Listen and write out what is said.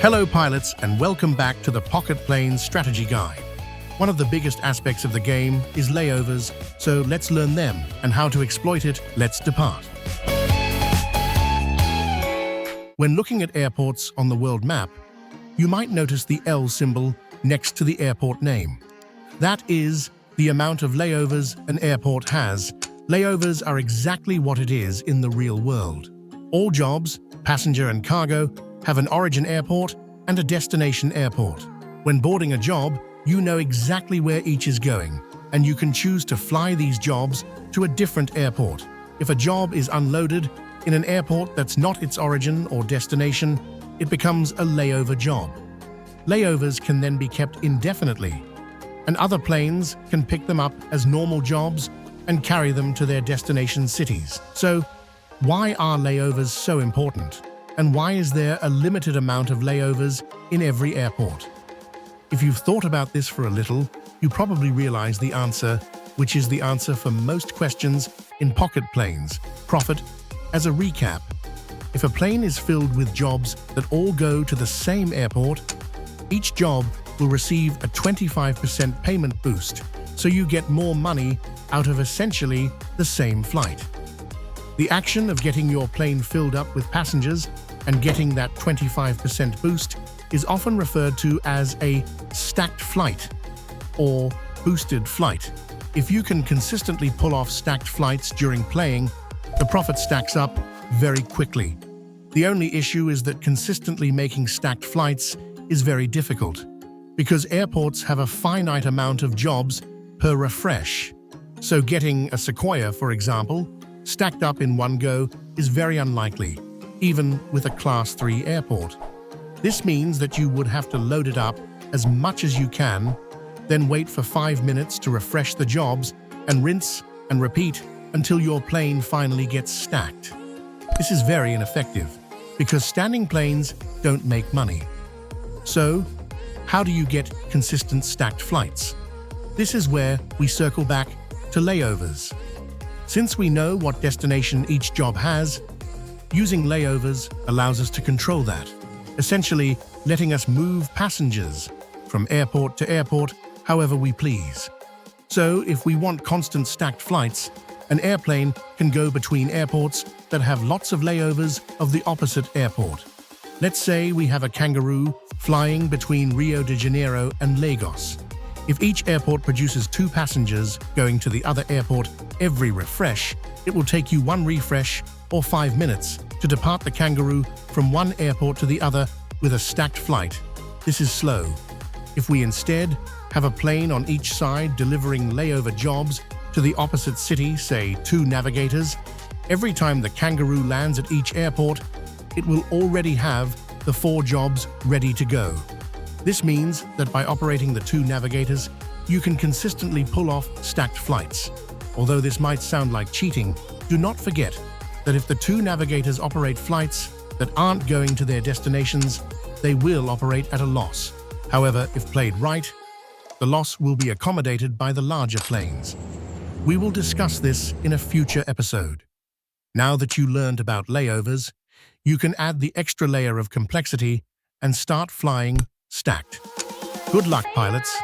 Hello pilots, and welcome back to the Pocket Planes Strategy Guide. One of the biggest aspects of the game is layovers, so let's learn them and how to exploit it. Let's depart. When looking at airports on the world map, you might notice the L symbol next to the airport name. That is the amount of layovers an airport has. Layovers are exactly what it is in the real world. All jobs, passenger and cargo, have an origin airport and a destination airport. When boarding a job, you know exactly where each is going, and you can choose to fly these jobs to a different airport. If a job is unloaded in an airport that's not its origin or destination, it becomes a layover job. Layovers can then be kept indefinitely, and other planes can pick them up as normal jobs and carry them to their destination cities. So, why are layovers so important? And why is there a limited amount of layovers in every airport? If you've thought about this for a little, you probably realize the answer, which is the answer for most questions in pocket planes. Profit. As a recap, if a plane is filled with jobs that all go to the same airport, each job will receive a 25% payment boost, so you get more money out of essentially the same flight. The action of getting your plane filled up with passengers and getting that 25% boost is often referred to as a stacked flight or boosted flight. If you can consistently pull off stacked flights during playing, the profit stacks up very quickly. The only issue is that consistently making stacked flights is very difficult, because airports have a finite amount of jobs per refresh. So getting a Sequoia, for example, stacked up in one go is very unlikely, even with a Class 3 airport. This means that you would have to load it up as much as you can, then wait for 5 minutes to refresh the jobs and rinse and repeat until your plane finally gets stacked. This is very ineffective, because standing planes don't make money. So, how do you get consistent stacked flights? This is where we circle back to layovers. Since we know what destination each job has, using layovers allows us to control that, essentially letting us move passengers from airport to airport however we please. So if we want constant stacked flights, an airplane can go between airports that have lots of layovers of the opposite airport. Let's say we have a Kangaroo flying between Rio de Janeiro and Lagos. If each airport produces 2 passengers going to the other airport every refresh, it will take you 1 refresh or 5 minutes to depart the Kangaroo from one airport to the other with a stacked flight. This is slow. If we instead have a plane on each side delivering layover jobs to the opposite city, say 2 navigators, every time the Kangaroo lands at each airport, it will already have the 4 jobs ready to go. This means that by operating the 2 navigators, you can consistently pull off stacked flights. Although this might sound like cheating, do not forget that if the 2 navigators operate flights that aren't going to their destinations, they will operate at a loss. However, if played right, the loss will be accommodated by the larger planes. We will discuss this in a future episode. Now that you learned about layovers, you can add the extra layer of complexity and start flying stacked. Good luck, pilots!